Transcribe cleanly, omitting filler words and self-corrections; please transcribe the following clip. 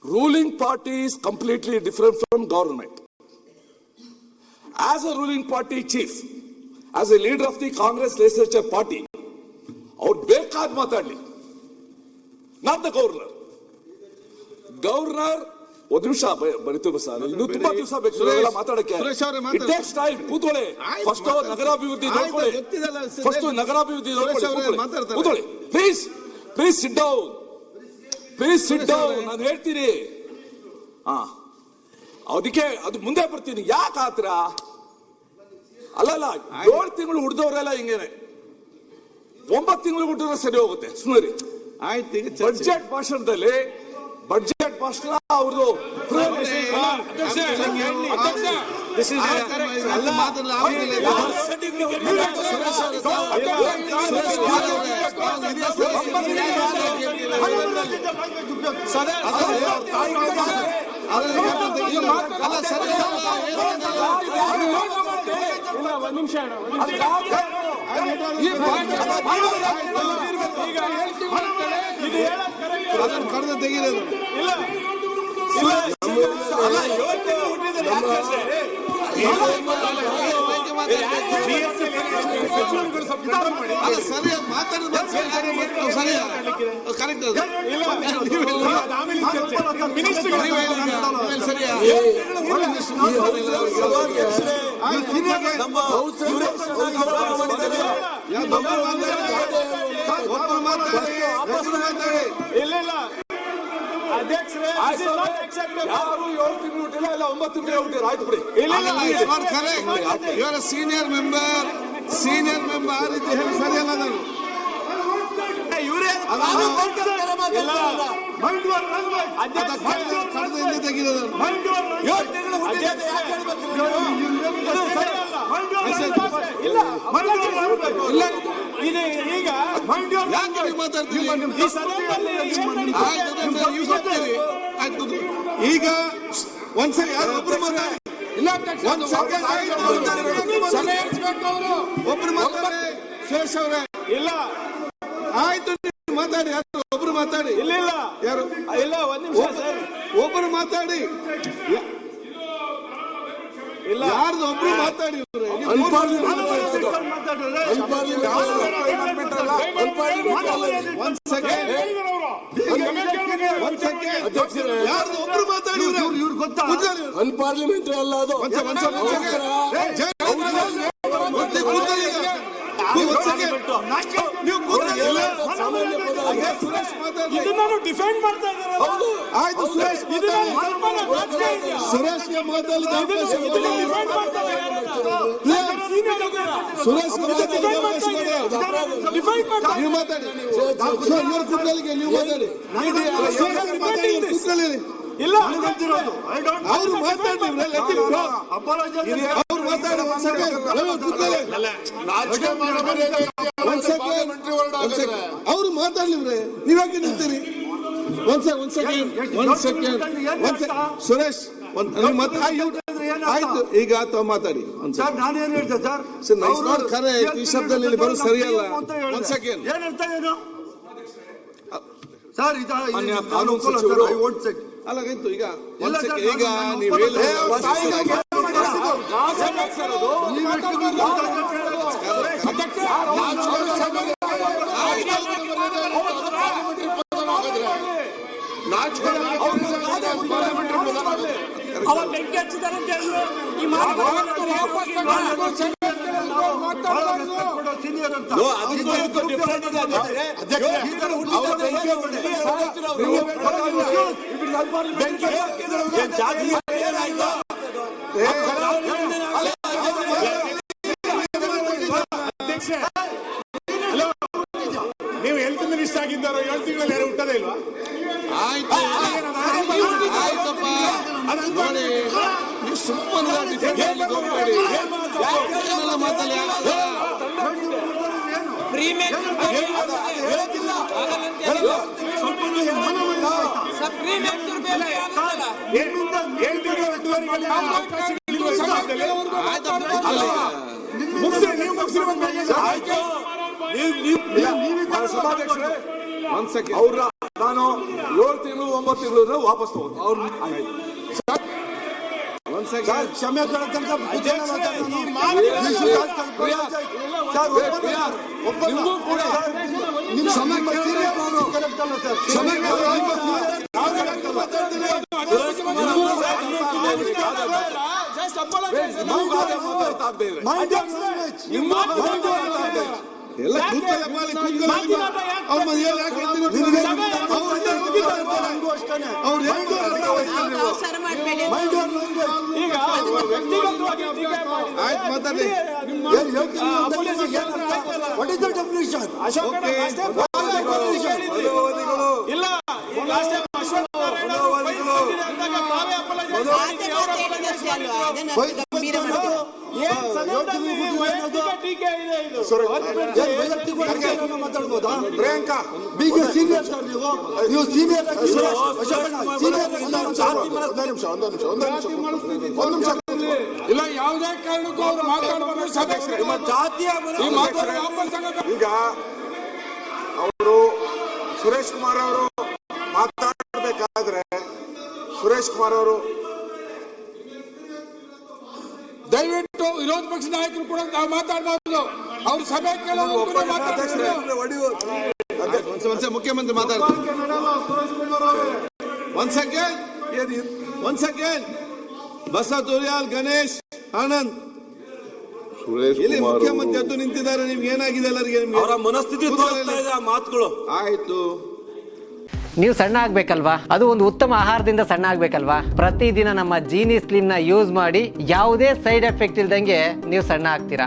ruling party is completely different from government. As a ruling party chief, as a leader of the Congress legislature party, ಅವ್ರು ಬೇಕಾದ ಮಾತಾಡ್ಲಿ, not the governor. Governor ಒಂದು ನಿಮಿಷ ಬರೀತೀವಿ sir, ಇನ್ನು ತುಂಬಾ ದಿವಸ ಬೇಕು ಮಾತಾಡಕ್ಕೆ. It takes time. ಕೂತ್ಕೊಳ್ಳಿ. ಫಸ್ಟ್ ನಗರಾಭಿವೃದ್ಧಿ ನೋಡ್ಕೊಳ್ಳಿ. ಫಸ್ಟ್ ನಗರಾಭಿವೃದ್ಧಿ ನೋಡ್ಕೊಳ್ಳಿ. ಕೂತ್ಕೊಳ್ಳಿ. Please please sit down. Please sit down. ನಾನು ಹೇಳ್ತೀನಿ. ಅದಕ್ಕೆ ಅದು ಮುಂದೆ ಬರ್ತೀನಿ. ಯಾಕೆ ಆತರ? ಅಲ್ಲಲ್ಲ, 7 ತಿಂಗಳು ಹುಡ್ದವ್ರೆಲ್ಲ ಹಿಂಗೇನೆ, 9 ತಿಂಗಳು ಹುಟ್ಟಿದ್ರೆ ಸರಿ ಹೋಗುತ್ತೆ. ಸುಮ್ಮನೆ ಬಡ್ಜೆಟ್ ಭಾಷಣದಲ್ಲಿ ಬಡ್ಜೆಟ್ ಭಾಷಣ ಅವ್ರದ್ದು ಕಳೆದ ತೆಗಿರೋದು ಸರಿಯಾಗಿ ಮಾತಾಡೋದು ಕರೆಕ್ಟ್. ಸೀನಿಯರ್ ಮೆಂಬರ್ ಇದು ಹೇಳಿ ಸರಿಯಲ್ಲ. ನಾನು ಈಗ ಒಂದ್ಸರಿ ಯಾರೊಬ್ರು ಮಾತಾಡಿ. ಒಬ್ರು ಮಾತಾಡಿ. ಸುರೇಶ್ ಅವರೇ ಇಲ್ಲ, ಆಯ್ತು ಮಾತಾಡಿ. ಯಾರು ಒಬ್ರು ಮಾತಾಡಿ. ಇಲ್ಲ ಯಾರು ಇಲ್ಲ, ಒಂದ್ ನಿಮಿಷ ಸರ್. ಒಬ್ರು ಮಾತಾಡಿ. ಇಲ್ಲ, ಯಾರ್ದು ಒಬ್ರು ಮಾತಾಡಿ. ಒಂದ್ ಸೆಕೆಂಡ್, ಯಾರ್ದು ಒಬ್ರು ಮಾತಾಡಿ. ಇವ್ರು ಗೊತ್ತಾ? ಅನ್ಪಾರ್ಲಿಮೆಂಟರಿ ಅಲ್ಲ ಅದು. ಇದನ್ನು ಡಿಫೆಂಡ್ ಮಾಡ್ತಾ ಇದ್ದಾರೆ. ಆಯ್ತು ಸುರೇಶ್, ಸುರೇಶ್ಗೆ ಮಾತಾಡಿ. ಸುರೇಶ್ ನೀವು ಮಾತಾಡಿ. ಇವ್ರ ಕುಟ್ಲಿಗೆ ನೀವು ಮಾತಾಡಿ. ಇಲ್ಲ, ಅವ್ರು ಮಾತಾಡಿ. ಅವ್ರು ಮಾತಾಡಿ. ಅವ್ರು ಮಾತಾಡ್ಲಿವ್ರೆ, ನೀವಾಗೆ ನಿಂತೀರಿ. ಒಂದ್ ಸೆಕೆಂಡ್. ಸುರೇಶ್ ಆಯ್ತು, ಈಗ ತಾವು ಮಾತಾಡಿ. ನಾನೇನ್ ಹೇಳ್ತೆ ಸರ್, ಖರೆ ಈ ಶಬ್ದದಲ್ಲಿ ಬರೋದು ಸರಿಯಲ್ಲ. ಒಂದ್ ಸೆಕೆಂಡ್. ಏನ್ ಹೇಳ್ತಾ ಏನು ಸರ್? ಕಾನೂನು ಸಚಿವರು ಅಲ್ಲಾಗಾಯ್ತು. ಈಗ ಈಗ ನೀವು ಹೇಳಿ ಬೆಂಕಿ ಹಚ್ಚಿದ್ದಾರೆ ಅಂತ ಹೇಳಿದ್ರು. ನೀವು ಹೆಲ್ತ್ ಮಿನಿಸ್ಟರ್ ಆಗಿದ್ದಾರೋ 7 ತಿಂಗಳಲ್ಲಿ ಯಾರು ಹುಟ್ಟದೇ ಇಲ್ವಾ? ಆಯ್ತು, ಆಯ್ತಪ್ಪ. ನೋಡಿ, ನೀವು ಸುಮ್ಮನೆ ಮಾತಾಡಿ. ಸಭಾಧ್ಯಕ್ಷರೇ, ನಾನು 7 ತಿಂಗಳು 9 ತಿಂಗಳು ವಾಪಸ್ ತಗೊಂಡು ಅವ್ರು ಕ್ಷಮೆ ನಿಮಗೂ ಕೂಡ ಎಲ್ಲ ಆಯ್ತು ಮಾತಾಡಿ. ಇಲ್ಲ ಪ್ರಿಯಾಂಕಾ ಸೀನಿಯರ್ ಸರ್ ನೀವು ಸೀನಿಯರ್ ಇಲ್ಲ ಯಾವುದೇ ಕಾರಣಕ್ಕೂ ಅವರು ಮಾತಾಡಬಾರ್ದು. ಈಗ ಅವರು ಸುರೇಶ್ ಕುಮಾರ್ ಅವರು ಮಾತಾಡಬೇಕಾದ್ರೆ ಸುರೇಶ್ ಕುಮಾರ್ ಅವರು ದಯವಿಟ್ಟು ವಿರೋಧ ಪಕ್ಷ ನಾಯಕರು ಕೂಡ ನಾವು ಮಾತಾಡಬಹುದು. ಅವ್ರು ಸಭೆ ಕೇಳೋದು ಮುಖ್ಯಮಂತ್ರಿ ಮಾತಾಡ್ತಾರೆ. ಒಂದ್ ಸೆಕೆಂಡ್ ಬಸವ ತುರಿಯಾಲ್, ಗಣೇಶ್, ಆನಂದ್ ಇಲ್ಲಿ ಮುಖ್ಯಮಂತ್ರಿ ಎದ್ದು ನಿಂತಿದ್ದಾರೆ. ನಿಮ್ಗೆ ಏನಾಗಿದೆ ಎಲ್ಲರಿಗೆ? ಅವರ ಮನಸ್ಥಿತಿ ತೋರಿಸ್ತಾ ಇದೆ ಆ ಮಾತುಗಳು. ಆಯ್ತು, ನೀವು ಸಣ್ಣ ಆಗ್ಬೇಕಲ್ವಾ? ಅದು ಒಂದು ಉತ್ತಮ ಆಹಾರದಿಂದ ಸಣ್ಣ ಆಗ್ಬೇಕಲ್ವಾ? ಪ್ರತಿದಿನ ನಮ್ಮ ಜೀನಿ ಸ್ಲಿಮ್ ನ ಯೂಸ್ ಮಾಡಿ ಯಾವುದೇ ಸೈಡ್ ಎಫೆಕ್ಟ್ ಇಲ್ದಂಗೆ ನೀವು ಸಣ್ಣ ಆಗ್ತೀರಾ.